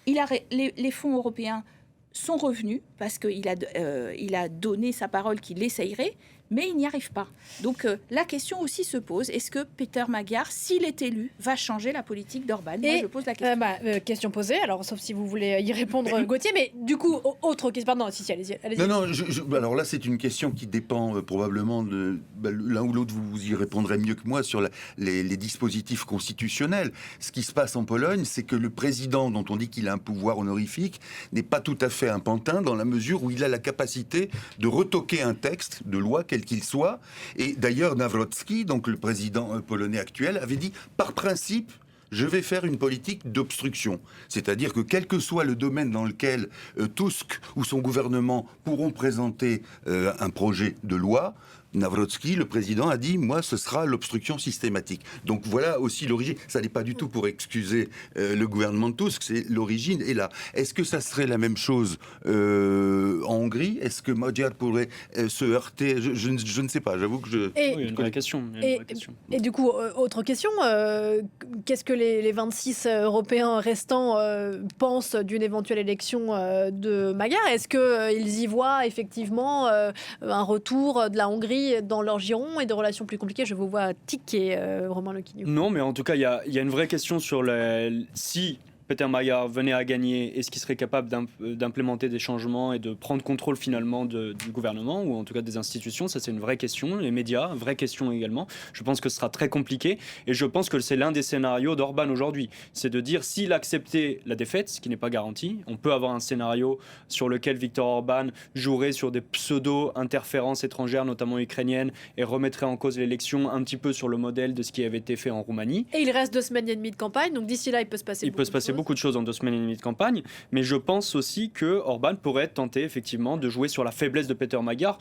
Les fonds européens sont revenus parce qu'il a donné sa parole qu'il essayerait, mais il n'y arrive pas. Donc la question aussi se pose, est-ce que Peter Magyar, s'il est élu, va changer la politique d'Orban ? Moi, je pose la question. Question posée, alors sauf si vous voulez y répondre, Gauthier, mais du coup, autre question, pardon, allez-y. Non, alors là, c'est une question qui dépend probablement de... l'un ou l'autre, vous y répondrez mieux que moi sur les dispositifs constitutionnels. Ce qui se passe en Pologne, c'est que le président, dont on dit qu'il a un pouvoir honorifique, n'est pas tout à fait un pantin, dans la mesure où il a la capacité de retoquer un texte de loi, quel qu'il soit. Et d'ailleurs, Nawrocki, donc le président polonais actuel, avait dit, par principe, je vais faire une politique d'obstruction. C'est-à-dire que quel que soit le domaine dans lequel Tusk ou son gouvernement pourront présenter un projet de loi, Nawrocki, le président, a dit « moi, ce sera l'obstruction systématique ». Donc voilà aussi l'origine. Ça n'est pas du tout pour excuser le gouvernement de Tusk, c'est l'origine est là. Est-ce que ça serait la même chose en Hongrie ? Est-ce que Magyar pourrait se heurter ? Je ne sais pas, j'avoue que je... Oui, il y a une vraie question. Et du coup, autre question, qu'est-ce que les 26 Européens restants pensent d'une éventuelle élection de Magyar ? Est-ce qu'ils y voient effectivement un retour de la Hongrie dans leur giron et de relations plus compliquées? Je vous vois tiquer, Romain Lequignou. Non, mais en tout cas, il y a une vraie question sur si Peter Magyar venait à gagner, est-ce qu'il serait capable d'implémenter des changements et de prendre contrôle finalement du gouvernement ou en tout cas des institutions? Ça, c'est une vraie question. Les médias, vraie question également. Je pense que ce sera très compliqué et je pense que c'est l'un des scénarios d'Orban aujourd'hui. C'est de dire s'il acceptait la défaite, ce qui n'est pas garanti, on peut avoir un scénario sur lequel Viktor Orban jouerait sur des pseudo-interférences étrangères, notamment ukrainiennes, et remettrait en cause l'élection un petit peu sur le modèle de ce qui avait été fait en Roumanie. Et il reste 2 semaines et demie de campagne, donc d'ici là, il peut se passer beaucoup de choses en 2 semaines et demie de campagne, mais je pense aussi que Orban pourrait tenter effectivement de jouer sur la faiblesse de Peter Magyar.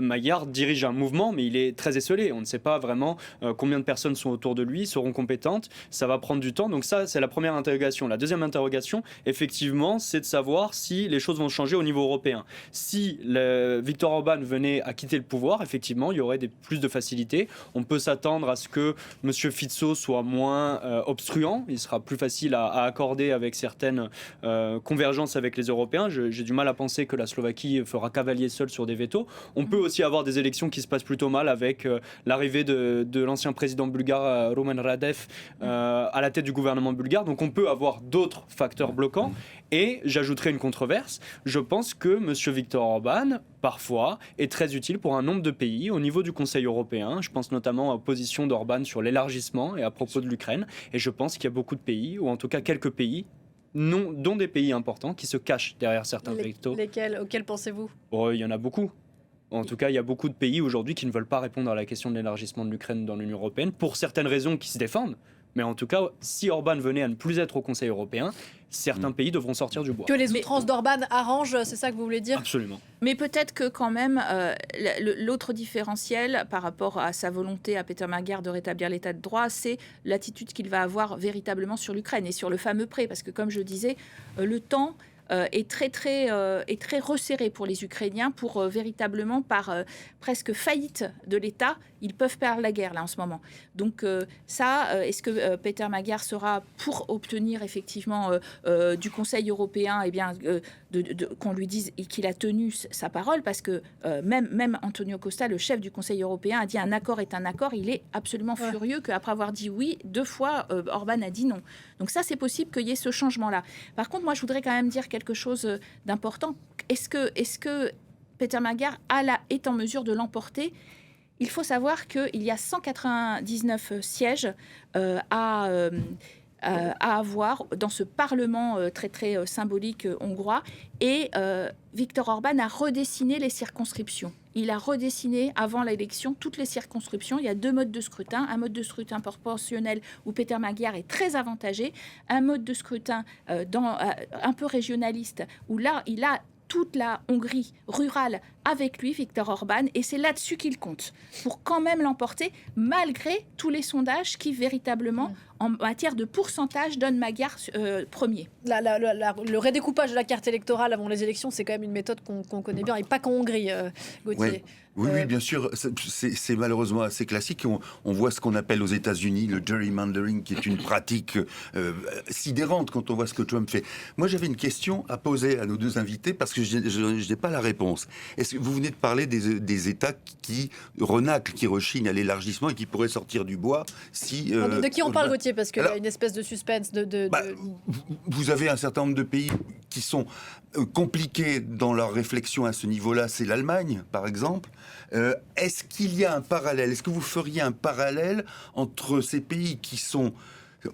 Magyar dirige un mouvement, mais il est très esseulé. On ne sait pas vraiment combien de personnes sont autour de lui, seront compétentes. Ça va prendre du temps. Donc ça, c'est la première interrogation. La deuxième interrogation, effectivement, c'est de savoir si les choses vont changer au niveau européen. Si Viktor Orban venait à quitter le pouvoir, effectivement, il y aurait plus de facilité. On peut s'attendre à ce que M. Fico soit moins obstruant. Il sera plus facile à accorder avec certaines convergences avec les Européens. J'ai du mal à penser que la Slovaquie fera cavalier seul sur des vétos. On peut aussi avoir des élections qui se passent plutôt mal avec l'arrivée de l'ancien président bulgare Rumen Radev à la tête du gouvernement bulgare. Donc on peut avoir d'autres facteurs bloquants. Et j'ajouterai une controverse. Je pense que M. Viktor Orban, parfois, est très utile pour un nombre de pays au niveau du Conseil européen. Je pense notamment à la position d'Orban sur l'élargissement et à propos de l'Ukraine. Et je pense qu'il y a beaucoup de pays, ou en tout cas quelques pays, dont des pays importants, qui se cachent derrière certains vétos. Auxquels pensez-vous ? Il y en a beaucoup. En tout cas, il y a beaucoup de pays aujourd'hui qui ne veulent pas répondre à la question de l'élargissement de l'Ukraine dans l'Union européenne, pour certaines raisons qui se défendent. Mais en tout cas, si Orban venait à ne plus être au Conseil européen, certains pays devront sortir du bois. Que les outrances d'Orban arrangent, c'est ça que vous voulez dire ? Absolument. Mais peut-être que quand même, l'autre différentiel par rapport à sa volonté à Peter Magyar de rétablir l'état de droit, c'est l'attitude qu'il va avoir véritablement sur l'Ukraine et sur le fameux prêt. Parce que comme je disais, le temps est très resserré pour les Ukrainiens pour véritablement, par presque faillite de l'État, ils peuvent perdre la guerre là en ce moment. Donc est-ce que Peter Magyar sera pour obtenir effectivement du Conseil européen qu'on lui dise qu'il a tenu sa parole, parce que même Antonio Costa, le chef du Conseil européen, a dit un accord est un accord. Il est absolument furieux qu'après avoir dit oui 2 fois, Orban a dit non. Donc ça, c'est possible qu'il y ait ce changement-là. Par contre, moi, je voudrais quand même dire quelque chose d'important. Est-ce que Peter Magyar est en mesure de l'emporter ? Il faut savoir qu'il y a 199 sièges à avoir dans ce Parlement très très symbolique hongrois, et Viktor Orban a redessiné les circonscriptions. Il a redessiné avant l'élection toutes les circonscriptions. Il y a 2 modes de scrutin, un mode de scrutin proportionnel où Peter Magyar est très avantagé, un mode de scrutin un peu régionaliste où là il a toute la Hongrie rurale avec lui, Viktor Orban, et c'est là-dessus qu'il compte, pour quand même l'emporter, malgré tous les sondages qui, véritablement, en matière de pourcentage, donnent Magyar premier. Le redécoupage de la carte électorale avant les élections, c'est quand même une méthode qu'on connaît bien, et pas qu'en Hongrie, Gauthier. Oui, bien sûr, c'est malheureusement assez classique. On voit ce qu'on appelle aux États-Unis le gerrymandering, qui est une pratique sidérante quand on voit ce que Trump fait. Moi, j'avais une question à poser à nos 2 invités, parce que je n'ai pas la réponse. Est-ce que vous venez de parler des États qui renaclent, qui rechignent à l'élargissement et qui pourraient sortir du bois si... de qui on parle, Gauthier ? Parce qu'il y a une espèce de suspense Vous avez un certain nombre de pays qui sont compliqués dans leur réflexion à ce niveau-là. C'est l'Allemagne, par exemple. Est-ce qu'il y a un parallèle ? Est-ce que vous feriez un parallèle entre ces pays qui sont,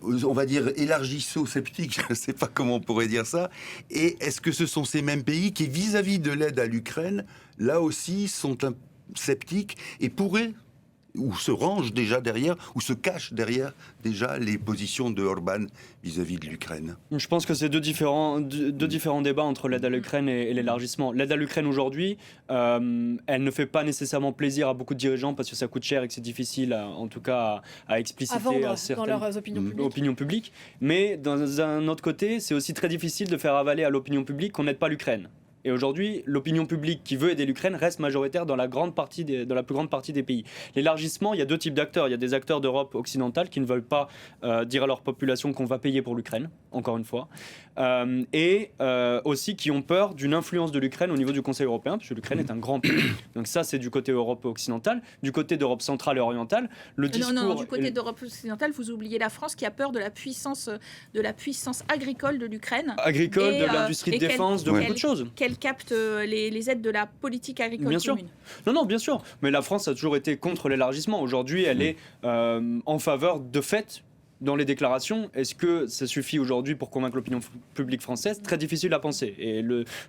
on va dire, élargisso-sceptiques, je ne sais pas comment on pourrait dire ça, et est-ce que ce sont ces mêmes pays qui, vis-à-vis de l'aide à l'Ukraine, là aussi sont sceptiques et pourraient, ou se rangent déjà derrière, ou se cachent derrière déjà les positions de Orban vis-à-vis de l'Ukraine? Je pense que c'est deux différents débats entre l'aide à l'Ukraine et l'élargissement. L'aide à l'Ukraine aujourd'hui, elle ne fait pas nécessairement plaisir à beaucoup de dirigeants parce que ça coûte cher et que c'est difficile, en tout cas, à expliciter à certaines dans leurs opinions publiques. Mais d'un autre côté, c'est aussi très difficile de faire avaler à l'opinion publique qu'on n'aide pas l'Ukraine. Et aujourd'hui, l'opinion publique qui veut aider l'Ukraine reste majoritaire dans la plus grande partie des pays. L'élargissement, il y a 2 types d'acteurs. Il y a des acteurs d'Europe occidentale qui ne veulent pas dire à leur population qu'on va payer pour l'Ukraine, encore une fois. Et aussi qui ont peur d'une influence de l'Ukraine au niveau du Conseil européen, parce que l'Ukraine est un grand pays. Donc ça, c'est du côté Europe occidentale. Du côté d'Europe centrale et orientale, le discours... Non, du côté d'Europe occidentale, vous oubliez la France qui a peur de la puissance agricole de l'Ukraine. Agricole, de l'industrie de défense, de beaucoup de choses. Qu'elle capte les aides de la politique agricole bien commune. Sûr. Non, bien sûr. Mais la France a toujours été contre l'élargissement. Aujourd'hui, elle est en faveur de fait dans les déclarations, est-ce que ça suffit aujourd'hui pour convaincre l'opinion publique française? Très difficile à penser. Et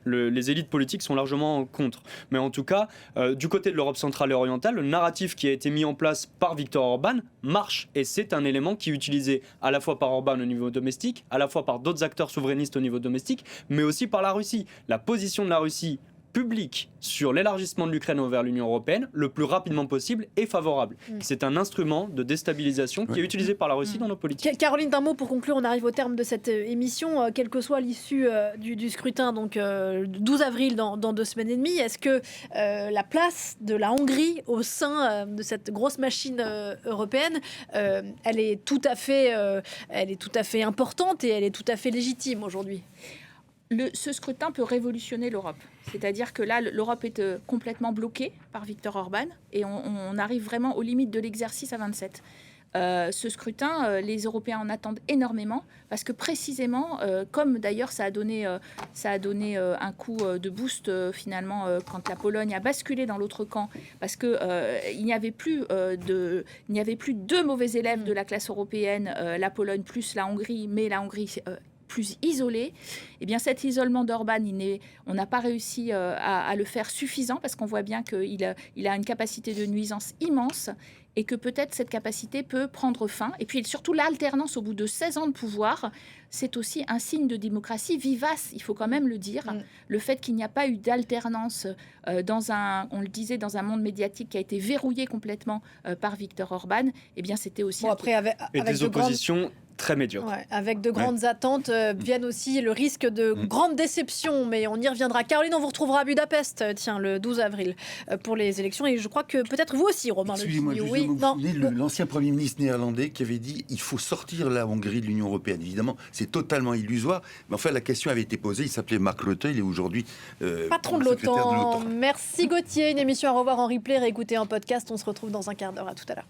les élites politiques sont largement contre. Mais en tout cas, du côté de l'Europe centrale et orientale, le narratif qui a été mis en place par Viktor Orban marche. Et c'est un élément qui est utilisé à la fois par Orban au niveau domestique, à la fois par d'autres acteurs souverainistes au niveau domestique, mais aussi par la Russie. La position de la Russie public sur l'élargissement de l'Ukraine vers l'Union européenne le plus rapidement possible est favorable. C'est un instrument de déstabilisation qui est utilisé par la Russie dans nos politiques. Caroline, d'un mot pour conclure, on arrive au terme de cette émission. Quelle que soit l'issue du scrutin, donc 12 avril dans 2 semaines et demie, est-ce que la place de la Hongrie au sein de cette grosse machine européenne, elle est tout à fait importante et elle est tout à fait légitime aujourd'hui? Ce scrutin peut révolutionner l'Europe. C'est-à-dire que là, l'Europe est complètement bloquée par Viktor Orban et on arrive vraiment aux limites de l'exercice à 27. Ce scrutin, les Européens en attendent énormément parce que précisément, comme d'ailleurs ça a donné un coup de boost finalement quand la Pologne a basculé dans l'autre camp, parce que il n'y avait plus deux mauvais élèves de la classe européenne, la Pologne plus la Hongrie, mais la Hongrie plus isolé, eh bien cet isolement d'Orban, on n'a pas réussi à le faire suffisant parce qu'on voit bien qu'il a une capacité de nuisance immense et que peut-être cette capacité peut prendre fin. Et puis surtout l'alternance au bout de 16 ans de pouvoir, c'est aussi un signe de démocratie vivace, il faut quand même le dire. Le fait qu'il n'y a pas eu d'alternance on le disait, dans un monde médiatique qui a été verrouillé complètement par Viktor Orban, eh bien c'était aussi... avec des oppositions très médiocre. Avec de grandes attentes viennent aussi le risque de grandes déceptions, mais on y reviendra. Caroline, on vous retrouvera à Budapest, le 12 avril, pour les élections, et je crois que peut-être vous aussi, Romain. Excusez-moi, l'ancien Premier ministre néerlandais qui avait dit il faut sortir la Hongrie de l'Union européenne. Évidemment, c'est totalement illusoire, mais enfin la question avait été posée, il s'appelait Mark Rutte, il est aujourd'hui patron de l'OTAN. Merci Gauthier, une émission à revoir en replay, réécouter en podcast, on se retrouve dans un quart d'heure, à tout à l'heure.